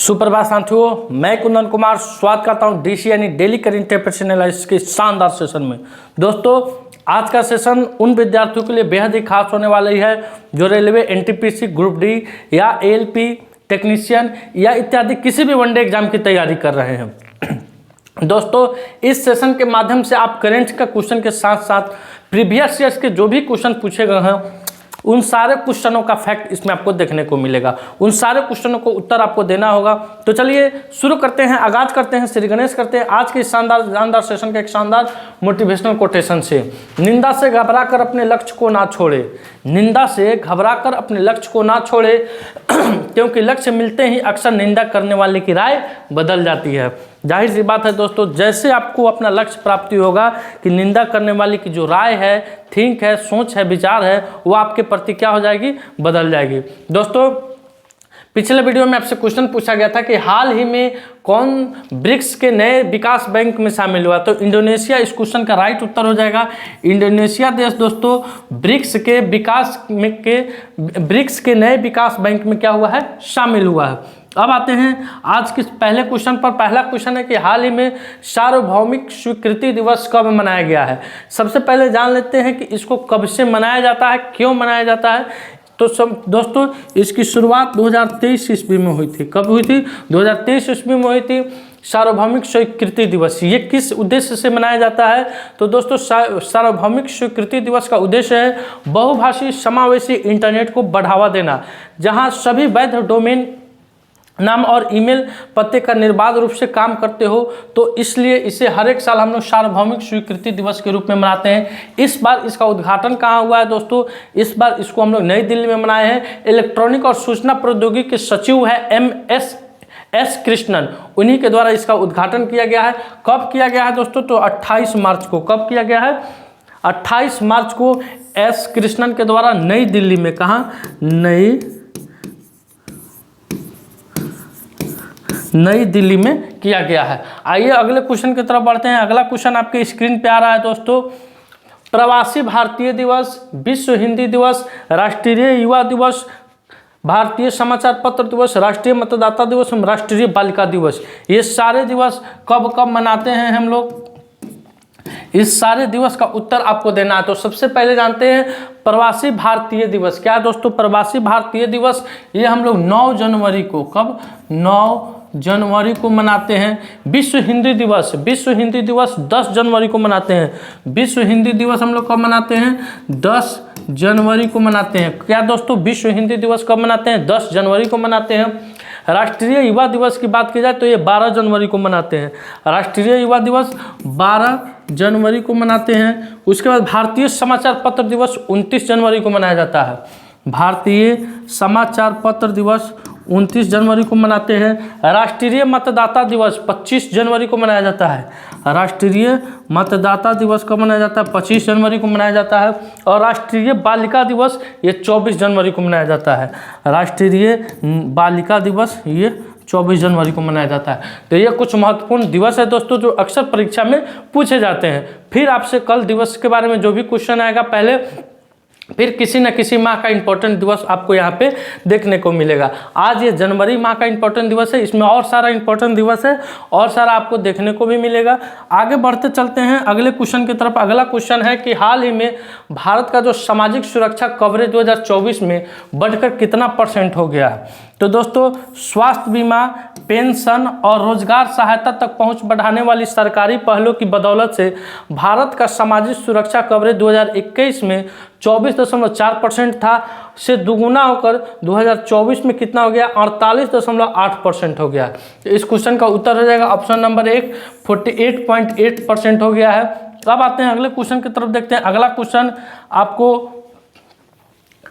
सुप्रभात साथियों, मैं कुंदन कुमार स्वागत करता हूं डीसी यानी डेली करंट अफेयर्स एनालिसिस के शानदार सेशन में। दोस्तों, आज का सेशन उन विद्यार्थियों के लिए बेहद ही खास होने वाला ही है जो रेलवे, एनटीपीसी, ग्रुप डी या एएलपी टेक्नीशियन या इत्यादि किसी भी वनडे एग्जाम की तैयारी कर रहे हैं। दोस्तों, इस सेशन के माध्यम से आप करंट का क्वेश्चन के साथ साथ प्रीवियस ईयर्स के जो भी क्वेश्चन पूछे गए हैं उन सारे क्वेश्चनों का फैक्ट इसमें आपको देखने को मिलेगा। उन सारे क्वेश्चनों को उत्तर आपको देना होगा। तो चलिए शुरू करते हैं, आगाज करते हैं, श्री गणेश करते हैं आज के शानदार सेशन के एक शानदार मोटिवेशनल कोटेशन से। निंदा से घबराकर अपने लक्ष्य को ना छोड़े, निंदा से घबराकर अपने लक्ष्य को ना छोड़े क्योंकि लक्ष्य मिलते ही अक्सर निंदा करने वाले की राय बदल जाती है। जाहिर सी बात है दोस्तों, जैसे आपको अपना लक्ष्य प्राप्ति होगा कि निंदा करने वाले की जो राय है, थिंक है, सोच है, विचार है, वो आपके प्रति क्या हो जाएगी, बदल जाएगी। दोस्तों, पिछले वीडियो में आपसे क्वेश्चन पूछा गया था कि हाल ही में कौन ब्रिक्स के नए विकास बैंक में शामिल हुआ, तो इंडोनेशिया इस क्वेश्चन का राइट उत्तर हो जाएगा। इंडोनेशिया देश दोस्तों ब्रिक्स के नए विकास बैंक में क्या हुआ है, शामिल हुआ है। अब आते हैं आज के पहले क्वेश्चन पर। पहला क्वेश्चन है कि हाल ही में सार्वभौमिक स्वीकृति दिवस कब मनाया गया है। सबसे पहले जान लेते हैं कि इसको कब से मनाया जाता है, क्यों मनाया जाता है। तो सब दोस्तों, इसकी शुरुआत 2023 ईस्वी में हुई थी। कब हुई थी? 2023 ईस्वी में हुई थी सार्वभौमिक स्वीकृति दिवस। ये किस उद्देश्य से मनाया जाता है? तो दोस्तों, सार्वभौमिक स्वीकृति दिवस का उद्देश्य है बहुभाषी समावेशी इंटरनेट को बढ़ावा देना, जहां सभी वैध डोमेन नाम और ईमेल पते का निर्बाध रूप से काम करते हो। तो इसलिए इसे हर एक साल हम लोग सार्वभौमिक स्वीकृति दिवस के रूप में मनाते हैं। इस बार इसका उद्घाटन कहाँ हुआ है दोस्तों? इस बार इसको हम लोग नई दिल्ली में मनाए हैं। इलेक्ट्रॉनिक और सूचना प्रौद्योगिकी के सचिव है एस कृष्णन, उन्हीं के द्वारा इसका उद्घाटन किया गया है। कब किया गया है दोस्तों? तो 28 मार्च को। कब किया गया है? 28 मार्च को एस कृष्णन के द्वारा नई दिल्ली में। कहाँ? नई दिल्ली में किया गया है। आइए अगले क्वेश्चन की तरफ बढ़ते हैं। अगला क्वेश्चन आपके स्क्रीन पे आ रहा है दोस्तों। प्रवासी भारतीय दिवस, विश्व हिंदी दिवस, राष्ट्रीय युवा दिवस, भारतीय समाचार पत्र दिवस, राष्ट्रीय मतदाता दिवस, राष्ट्रीय बालिका दिवस, ये सारे दिवस कब कब मनाते हैं हम लोग? इस सारे दिवस का उत्तर आपको देना है। तो सबसे पहले जानते हैं प्रवासी भारतीय दिवस क्या है दोस्तों। प्रवासी भारतीय दिवस ये हम लोग 9 जनवरी को, कब? 9 जनवरी को मनाते हैं। विश्व हिंदी दिवस 10 जनवरी को मनाते हैं। विश्व हिंदी दिवस हम लोग कब मनाते हैं? 10 जनवरी को मनाते हैं। क्या दोस्तों, विश्व हिंदी दिवस कब मनाते हैं? 10 जनवरी को मनाते हैं। राष्ट्रीय युवा दिवस की बात की जाए तो ये 12 जनवरी को मनाते हैं। राष्ट्रीय युवा दिवस 12 जनवरी को मनाते हैं। उसके बाद भारतीय समाचार पत्र दिवस 29 जनवरी को मनाया जाता है। भारतीय समाचार पत्र दिवस 29 जनवरी को मनाते हैं। राष्ट्रीय मतदाता दिवस 25 जनवरी को मनाया जाता है। राष्ट्रीय मतदाता दिवस कब मनाया जाता है? 25 जनवरी को मनाया जाता है। और राष्ट्रीय बालिका दिवस ये 24 जनवरी को मनाया जाता है। राष्ट्रीय बालिका दिवस ये 24 जनवरी को मनाया जाता है। तो ये कुछ महत्वपूर्ण दिवस है दोस्तों जो अक्सर परीक्षा में पूछे जाते हैं। फिर आपसे कल दिवस के बारे में जो भी क्वेश्चन आएगा, पहले फिर किसी न किसी माह का इंपॉर्टेंट दिवस आपको यहाँ पे देखने को मिलेगा। आज ये जनवरी माह का इंपॉर्टेंट दिवस है, इसमें और सारा इंपॉर्टेंट दिवस है, और सारा आपको देखने को भी मिलेगा। आगे बढ़ते चलते हैं अगले क्वेश्चन की तरफ। अगला क्वेश्चन है कि हाल ही में भारत का जो सामाजिक सुरक्षा कवरेज 2024 में बढ़कर कितना % हो गया है। तो दोस्तों, स्वास्थ्य बीमा, पेंशन और रोजगार सहायता तक पहुंच बढ़ाने वाली सरकारी पहलों की बदौलत से भारत का सामाजिक सुरक्षा कवरेज 2021 में 24.4% था, से दुगुना होकर 2024 में कितना हो गया? 48.8% हो गया। तो इस क्वेश्चन का उत्तर हो जाएगा ऑप्शन नंबर 1, 48.8% हो गया है। अब आते हैं अगले क्वेश्चन की तरफ, देखते हैं। अगला क्वेश्चन आपको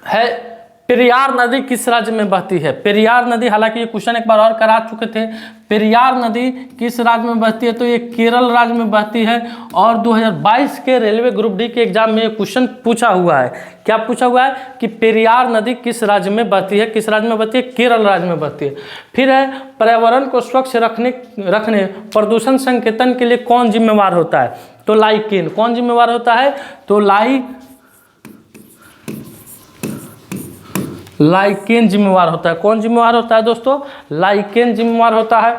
है पेरियार नदी किस राज्य में बहती है। पेरियार नदी, हालांकि ये क्वेश्चन एक बार और करा चुके थे। पेरियार नदी किस राज्य में बहती है? तो ये केरल राज्य में बहती है। और 2022 के रेलवे ग्रुप डी के एग्जाम में ये क्वेश्चन पूछा हुआ है। क्या पूछा हुआ है कि पेरियार नदी किस राज्य में बहती है? किस राज्य में बहती है? केरल राज्य में बहती है। फिर है पर्यावरण को स्वच्छ रखने प्रदूषण संकेतन के लिए कौन जिम्मेवार होता है? तो लाइकेन। कौन जिम्मेवार होता है? तो लाइकेन जिम्मेवार होता है। कौन जिम्मेवार होता है दोस्तों? लाइकेन जिम्मेवार होता है।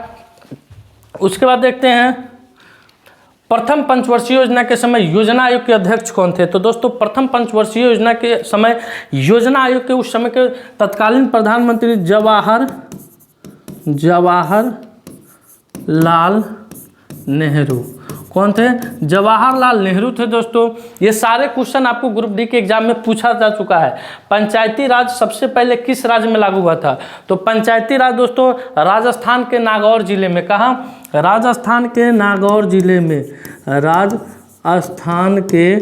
उसके बाद देखते हैं प्रथम पंचवर्षीय योजना के समय योजना आयोग के अध्यक्ष कौन थे? तो दोस्तों प्रथम पंचवर्षीय योजना के समय योजना आयोग के उस समय के तत्कालीन प्रधानमंत्री जवाहरलाल नेहरू। कौन थे? जवाहरलाल नेहरू थे दोस्तों। ये सारे क्वेश्चन आपको ग्रुप डी के एग्जाम में पूछा जा चुका है। पंचायती राज सबसे पहले किस राज्य में लागू हुआ था? तो पंचायती राज दोस्तों राजस्थान के नागौर जिले में। कहाँ? राजस्थान के नागौर जिले में। राजस्थान के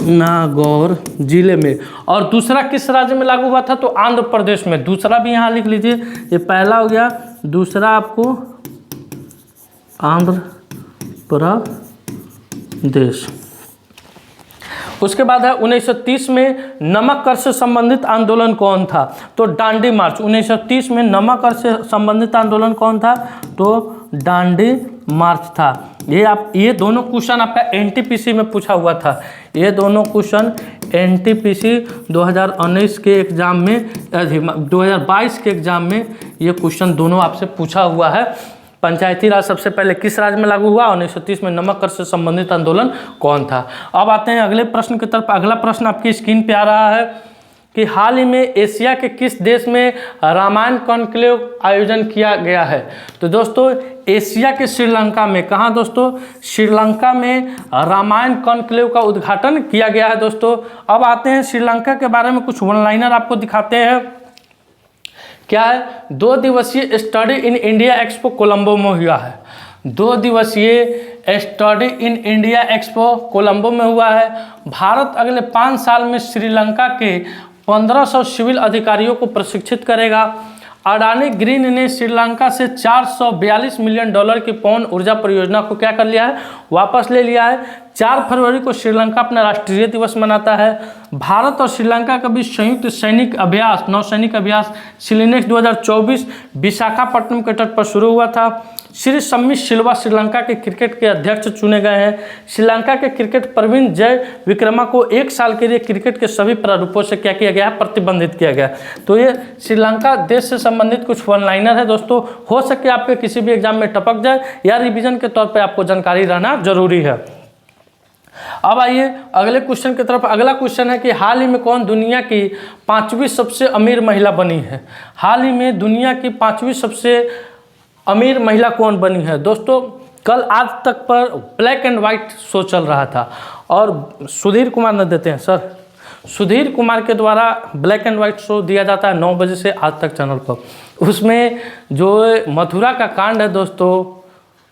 नागौर जिले में। और दूसरा किस राज्य में लागू हुआ था? तो आंध्र प्रदेश में। दूसरा भी यहाँ लिख लीजिए, ये पहला हो गया, दूसरा आपको आंध्र प्रदेश। उसके बाद है 1930 में नमक कर से संबंधित आंदोलन कौन था? तो डांडी मार्च। 1930 में नमक कर से संबंधित आंदोलन कौन था? तो डांडी मार्च था। ये दोनों क्वेश्चन आपका एनटीपीसी में पूछा हुआ था। ये दोनों क्वेश्चन एनटीपीसी 2019 के एग्जाम में 2022 के एग्जाम में ये क्वेश्चन दोनों आपसे पूछा हुआ है। पंचायती राज सबसे पहले किस राज्य में लागू हुआ? 1930 में नमक कर से संबंधित आंदोलन कौन था? अब आते हैं अगले प्रश्न की तरफ। अगला प्रश्न आपकी स्क्रीन पे आ रहा है कि हाल ही में एशिया के किस देश में रामायण कॉन्क्लेव आयोजन किया गया है? तो दोस्तों एशिया के श्रीलंका में। कहाँ दोस्तों? श्रीलंका में रामायण कॉन्क्लेव का उद्घाटन किया गया है दोस्तों। अब आते हैं श्रीलंका के बारे में कुछ वन लाइनर आपको दिखाते हैं। क्या है? 2 दिवसीय study in India expo Colombo में हुआ है। 2 दिवसीय study in India expo Colombo में हुआ है। भारत अगले 5 साल में श्रीलंका के 1500 सिविल अधिकारियों को प्रशिक्षित करेगा। अडानी ग्रीन ने श्रीलंका से $442 मिलियन की पवन ऊर्जा परियोजना को क्या कर लिया है? वापस ले लिया है। 4 फरवरी को श्रीलंका अपना राष्ट्रीय दिवस मनाता है। भारत और श्रीलंका के बीच संयुक्त सैनिक अभ्यास नौसैनिक अभ्यास सिलिनेक्स 2024 विशाखापट्टनम के तट पर शुरू हुआ था। श्री सम्मी सिल्वा श्रीलंका के क्रिकेट के अध्यक्ष चुने गए हैं। श्रीलंका के क्रिकेट प्रवीण जय विक्रमा को 1 साल के लिए क्रिकेट के सभी प्रारूपों से क्या किया गया है? प्रतिबंधित किया गया। तो ये श्रीलंका देश से संबंधित कुछ वन लाइनर है दोस्तों। हो सके आपके किसी भी एग्जाम में टपक जाए या रिवीजन के तौर पर आपको जानकारी रहना जरूरी है। अब आइए अगले क्वेश्चन की तरफ। अगला क्वेश्चन है कि हाल ही में कौन दुनिया की 5वीं सबसे अमीर महिला बनी है? हाल ही में दुनिया की 5वीं सबसे अमीर महिला कौन बनी है? दोस्तों कल आज तक पर ब्लैक एंड वाइट शो चल रहा था और सुधीर कुमार ने देते हैं सर, सुधीर कुमार के द्वारा ब्लैक एंड वाइट शो दिया जाता है 9 बजे से आज तक चैनल पर। उसमें जो मथुरा का कांड है दोस्तों,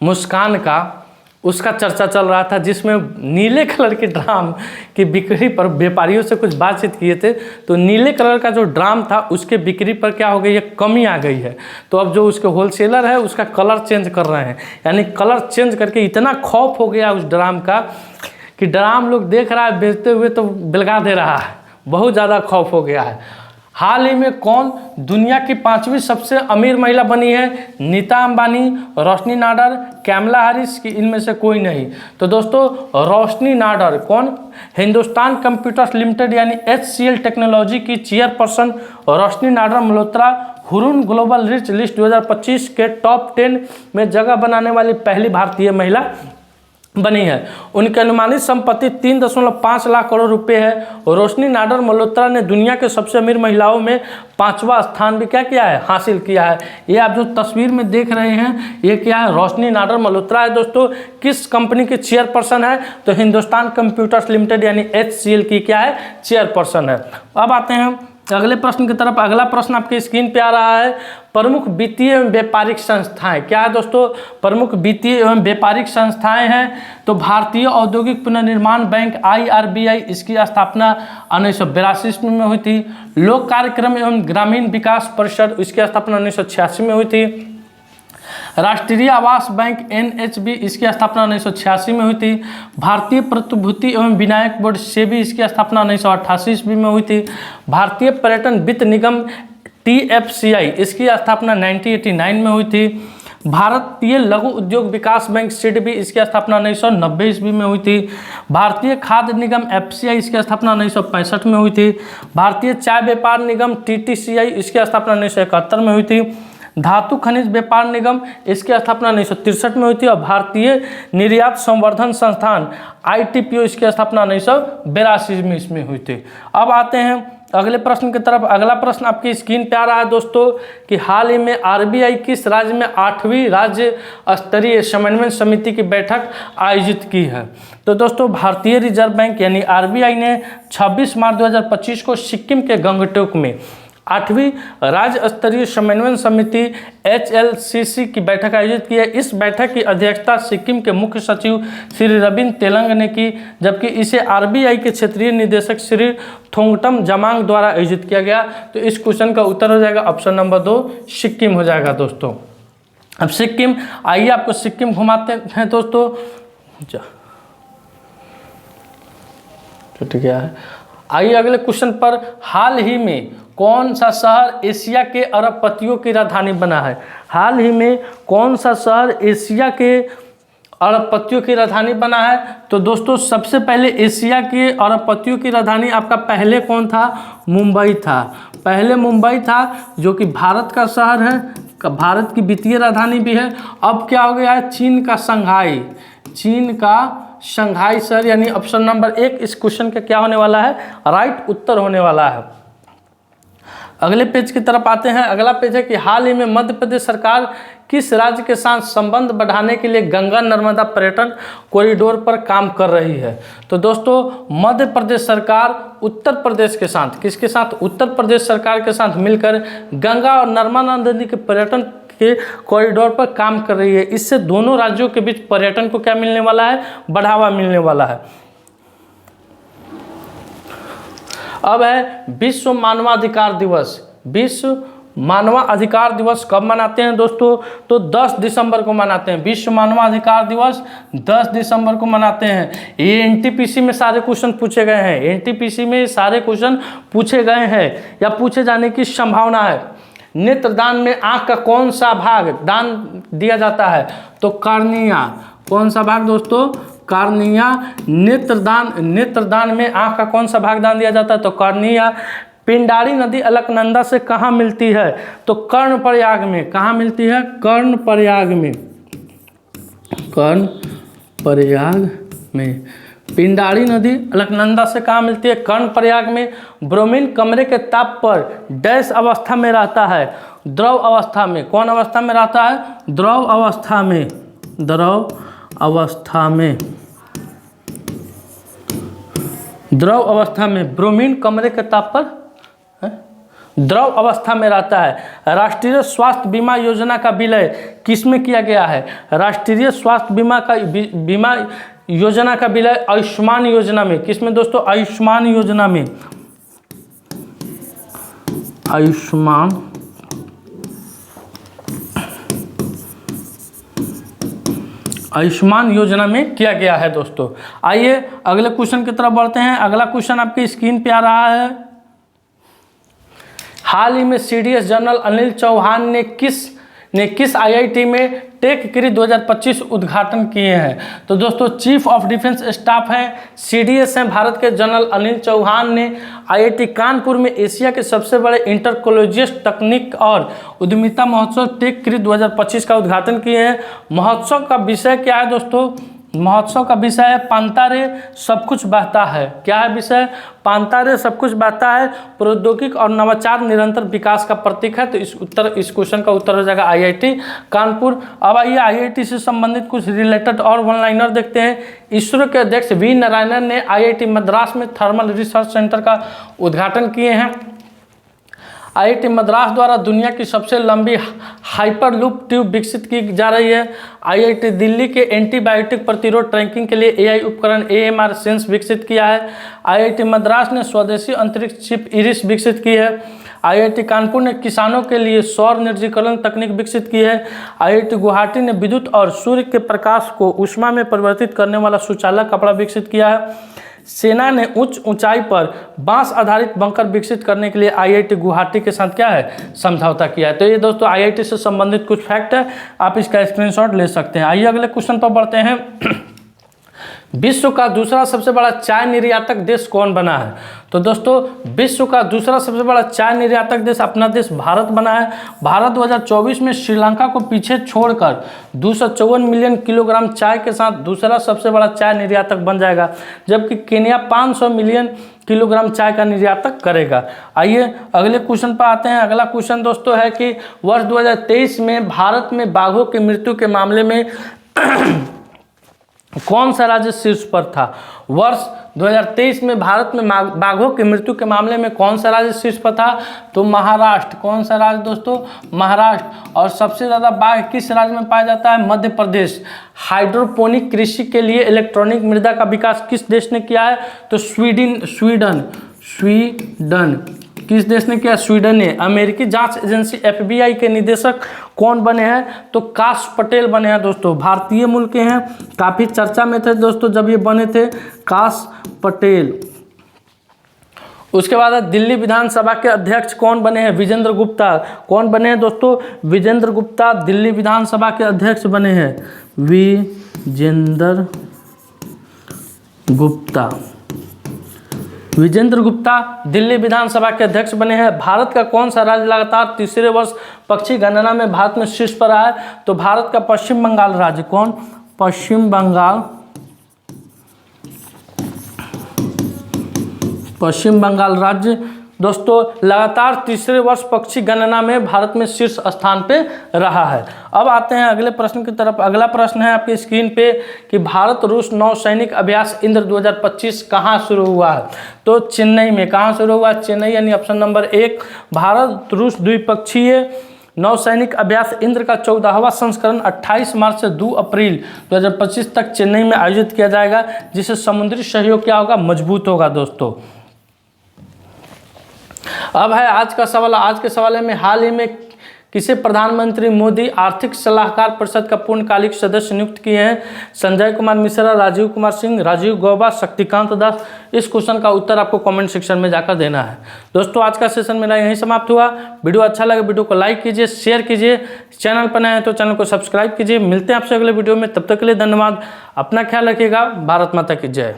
मुस्कान का, उसका चर्चा चल रहा था, जिसमें नीले कलर के ड्राम की बिक्री पर व्यापारियों से कुछ बातचीत किए थे। तो नीले कलर का जो ड्राम था उसके बिक्री पर क्या हो गई है? कमी आ गई है। तो अब जो उसके होलसेलर है उसका कलर चेंज कर रहे हैं, यानी कलर चेंज करके इतना खौफ हो गया उस ड्राम का कि ड्राम लोग देख रहा है बेचते हुए तो बिलगा दे रहा है, बहुत ज़्यादा खौफ हो गया है। हाल ही में कौन दुनिया की 5वीं सबसे अमीर महिला बनी है? नीता अंबानी, रोशनी नाडर, कैमला हैरिस की इनमें से कोई नहीं। तो दोस्तों रोशनी नाडर कौन? हिंदुस्तान कंप्यूटर्स लिमिटेड यानी HCL टेक्नोलॉजी की chairperson Roshni Nadar Malhotra Hurun global rich list 2025 के टॉप 10 में जगह बनाने वाली पहली भारतीय महिला बनी है। उनकी अनुमानित संपत्ति 3.5 लाख करोड़ रुपए है। रोशनी नाडर मल्होत्रा ने दुनिया के सबसे अमीर महिलाओं में 5वां स्थान भी क्या किया है? हासिल किया है। ये आप जो तस्वीर में देख रहे हैं ये क्या है? रोशनी नाडर मल्होत्रा है दोस्तों। किस कंपनी के चेयरपर्सन है? तो हिंदुस्तान कंप्यूटर्स लिमिटेड यानी HCL की क्या है? चेयरपर्सन है। अब आते हैं अगले प्रश्न की तरफ। अगला प्रश्न आपके स्क्रीन पे आ रहा है, प्रमुख वित्तीय एवं व्यापारिक संस्थाएं क्या है दोस्तों? प्रमुख वित्तीय एवं व्यापारिक संस्थाएं हैं तो भारतीय औद्योगिक पुनर्निर्माण बैंक IRBI, इसकी स्थापना 1982 में हुई थी। लोक कार्यक्रम एवं ग्रामीण विकास परिषद, इसकी स्थापना 1986 में हुई थी। राष्ट्रीय आवास बैंक NHB, इसकी स्थापना 1986 में हुई थी। भारतीय प्रतिभूति एवं विनायक बोर्ड SEBI, इसकी स्थापना 1988 ईस्वी में हुई थी। भारतीय पर्यटन वित्त निगम TFCI, इसकी स्थापना 1989 में हुई थी। भारतीय लघु उद्योग विकास बैंक सिडबी, इसकी स्थापना 1990 ईस्वी में हुई थी। भारतीय खाद्य निगम FCI, इसकी स्थापना 1965 में हुई थी। भारतीय चाय व्यापार निगम TTCI, इसकी स्थापना 1971 में हुई थी। धातु खनिज व्यापार निगम, इसकी स्थापना 1963 में हुई थी। और भारतीय निर्यात संवर्धन संस्थान ITPO, इसकी स्थापना 1982 में इसमें हुई थी। अब आते हैं अगले प्रश्न की तरफ। अगला प्रश्न आपकी स्क्रीन पे आ रहा है दोस्तों कि हाल ही में RBI किस राज्य में 8वीं राज्य स्तरीय समन्वय समिति की बैठक आयोजित की है? तो दोस्तों भारतीय रिजर्व बैंक यानी RBI ने 26 मार्च 2025 को सिक्किम के गंगटोक में 8वीं राज्य स्तरीय समन्वय समिति HLCC की बैठक आयोजित की है। इस बैठक की अध्यक्षता सिक्किम के मुख्य सचिव श्री रविंद्र तेलंग ने की, जबकि इसे RBI के क्षेत्रीय निदेशक श्री थोंगटम जमांग द्वारा आयोजित किया गया। तो इस क्वेश्चन का उत्तर हो जाएगा ऑप्शन नंबर 2 सिक्किम हो जाएगा दोस्तों। अब सिक्किम, आइए आपको सिक्किम घुमाते हैं दोस्तों। ठीक है, आइए अगले क्वेश्चन पर। हाल ही में कौन सा शहर एशिया के अरबपतियों की राजधानी बना है? हाल ही में कौन सा शहर एशिया के अरबपतियों की राजधानी बना है? तो दोस्तों सबसे पहले एशिया के अरबपतियों की राजधानी आपका पहले कौन था? मुंबई था। पहले मुंबई था जो कि भारत का शहर है, भारत की वित्तीय राजधानी भी है। अब क्या हो गया है? चीन का शंघाई, चीन का शंघाई शहर, यानी ऑप्शन नंबर 1 इस क्वेश्चन का क्या होने वाला है? राइट उत्तर होने वाला है। अगले पेज की तरफ आते हैं। अगला पेज है कि हाल ही में मध्य प्रदेश सरकार किस राज्य के साथ संबंध बढ़ाने के लिए गंगा नर्मदा पर्यटन कॉरिडोर पर काम कर रही है? तो दोस्तों मध्य प्रदेश सरकार उत्तर प्रदेश के साथ, किसके साथ? उत्तर प्रदेश सरकार के साथ मिलकर गंगा और नर्मदा नदी के पर्यटन के कॉरिडोर पर काम कर रही है। इससे दोनों राज्यों के बीच पर्यटन को क्या मिलने वाला है? बढ़ावा मिलने वाला है। अब है विश्व मानवाधिकार दिवस। विश्व मानवाधिकार दिवस कब मनाते हैं दोस्तों? तो 10 दिसंबर को मनाते हैं। विश्व मानवाधिकार दिवस 10 दिसंबर को मनाते हैं। ये NTPC में सारे क्वेश्चन पूछे गए हैं। NTPC में सारे क्वेश्चन पूछे गए हैं या पूछे जाने की संभावना है। नेत्रदान में आँख का कौन सा भाग दान दिया जाता है? तो कार्निया। कौन सा भाग दोस्तों? कार्निया। नेत्रदान में आँख का कौन सा भाग दान दिया जाता है? तो कार्निया। पिंडारी नदी अलकनंदा से कहाँ मिलती है? तो कर्णप्रयाग में। कहाँ मिलती है? कर्णप्रयाग में। कर्णप्रयाग में पिंडारी नदी अलकनंदा से कहाँ मिलती है? कर्णप्रयाग में। ब्रोमीन कमरे के ताप पर डैश अवस्था में रहता है? द्रव अवस्था में। कौन अवस्था में रहता है? द्रव अवस्था में। द्रव अवस्था में। द्रव अवस्था में ब्रोमीन कमरे के ताप पर द्रव अवस्था में रहता है। राष्ट्रीय स्वास्थ्य बीमा योजना का विलय किसमें किया गया है? राष्ट्रीय स्वास्थ्य बीमा योजना का विलय आयुष्मान योजना में। किसमें दोस्तों? आयुष्मान योजना में। आयुष्मान योजना में किया गया है दोस्तों। आइए अगले क्वेश्चन की तरफ बढ़ते हैं। अगला क्वेश्चन आपकी स्क्रीन पे आ रहा है। हाल ही में CDS जनरल अनिल चौहान ने किस IIT में टेक क्री 2025 उद्घाटन किए हैं? तो दोस्तों चीफ ऑफ डिफेंस स्टाफ हैं, CDS हैं भारत के जनरल अनिल चौहान ने IIT कानपुर में एशिया के सबसे बड़े इंटर कॉलेजियस तकनीक और उद्यमिता महोत्सव टेक क्री 2025 का उद्घाटन किए हैं। महोत्सव का विषय क्या है दोस्तों? महोत्सव का विषय है पांतारे सब कुछ बहता है। क्या है विषय? पांतारे सब कुछ बहता है। प्रौद्योगिकी और नवाचार निरंतर विकास का प्रतीक है। तो इस क्वेश्चन का उत्तर हो जाएगा IIT कानपुर। अब आइए IIT से संबंधित कुछ रिलेटेड और वन लाइनर देखते हैं। इसरो के अध्यक्ष V नारायणन ने IIT मद्रास में थर्मल रिसर्च सेंटर का उद्घाटन किए हैं। IIT मद्रास द्वारा दुनिया की सबसे लंबी हाइपरलूप ट्यूब विकसित की जा रही है। IIT दिल्ली के एंटीबायोटिक प्रतिरोध ट्रैकिंग के लिए AI उपकरण AMR सेंस विकसित किया है। IIT मद्रास ने स्वदेशी अंतरिक्ष चिप इरिस विकसित की है। IIT कानपुर ने किसानों के लिए सौर निर्जलीकरण तकनीक विकसित की है। IIT गुवाहाटी ने विद्युत और सूर्य के प्रकाश को ऊष्मा में परिवर्तित करने वाला सुचालक कपड़ा विकसित किया है। सेना ने उच्च ऊंचाई पर बांस आधारित बंकर विकसित करने के लिए IIT गुवाहाटी के साथ क्या है, समझौता किया है। तो ये दोस्तों IIT से संबंधित कुछ फैक्ट है, आप इसका स्क्रीनशॉट ले सकते हैं। आइए अगले क्वेश्चन पर बढ़ते हैं। विश्व का दूसरा सबसे बड़ा चाय निर्यातक देश कौन बना है? तो दोस्तों विश्व का दूसरा सबसे बड़ा चाय निर्यातक देश अपना देश भारत बना है। भारत 2024 में श्रीलंका को पीछे छोड़कर 254 मिलियन किलोग्राम चाय के साथ दूसरा सबसे बड़ा चाय निर्यातक बन जाएगा, जबकि केन्या 500 मिलियन किलोग्राम चाय का निर्यातक करेगा। आइए अगले क्वेश्चन पर आते हैं। अगला क्वेश्चन दोस्तों है कि वर्ष 2023 में भारत में बाघों की मृत्यु के मामले में कौन सा राज्य शीर्ष पर था? वर्ष 2023 में भारत में बाघों की मृत्यु के मामले में कौन सा राज्य शीर्ष पर था? तो महाराष्ट्र। कौन सा राज्य दोस्तों? महाराष्ट्र। और सबसे ज़्यादा बाघ किस राज्य में पाया जाता है? मध्य प्रदेश। हाइड्रोपोनिक कृषि के लिए इलेक्ट्रॉनिक मृदा का विकास किस देश ने किया है? तो स्वीडन। किस देश ने किया? स्वीडन ने। अमेरिकी जांच एजेंसी FBI के निदेशक कौन बने हैं? तो काश पटेल बने हैं दोस्तों। भारतीय मूल के हैं, काफ़ी चर्चा में थे दोस्तों जब ये बने थे, काश पटेल। उसके बाद दिल्ली विधानसभा के अध्यक्ष कौन बने हैं? विजेंद्र गुप्ता। कौन बने हैं दोस्तों? विजेंद्र गुप्ता दिल्ली विधानसभा के अध्यक्ष बने हैं। विजेंद्र गुप्ता दिल्ली विधानसभा के अध्यक्ष बने हैं। भारत का कौन सा राज्य लगातार तीसरे वर्ष पक्षी गणना में भारत में शीर्ष पर आया है? तो भारत का पश्चिम बंगाल राज्य। कौन? पश्चिम बंगाल राज्य दोस्तों लगातार तीसरे वर्ष पक्षी गणना में भारत में शीर्ष स्थान पे रहा है। अब आते हैं अगले प्रश्न की तरफ। अगला प्रश्न है आपकी स्क्रीन पे कि भारत रूस नौसैनिक अभ्यास इंद्र 2025 कहाँ शुरू हुआ है? तो चेन्नई में। कहाँ शुरू हुआ? चेन्नई, यानी ऑप्शन नंबर 1। भारत रूस द्विपक्षीय नौसैनिक अभ्यास इंद्र का 14वां संस्करण 28 मार्च से 2 अप्रैल 2025 तक चेन्नई में आयोजित किया जाएगा, जिससे समुद्री सहयोग क्या होगा? मजबूत होगा दोस्तों। अब है आज का सवाल। आज के सवाल में हाल ही में किसे प्रधानमंत्री मोदी आर्थिक सलाहकार परिषद का पूर्णकालिक सदस्य नियुक्त किए हैं? संजय कुमार मिश्रा, राजीव कुमार सिंह, राजीव गौबा, शक्तिकांत दास। इस क्वेश्चन का उत्तर आपको कमेंट सेक्शन में जाकर देना है। दोस्तों आज का सेशन मेरा यहीं समाप्त हुआ। वीडियो अच्छा लगे वीडियो को लाइक कीजिए, शेयर कीजिए, चैनल पर नए हैं तो चैनल को सब्सक्राइब कीजिए। मिलते हैं आपसे अगले वीडियो में, तब तक के लिए धन्यवाद। अपना ख्याल रखिएगा। भारत माता की जय।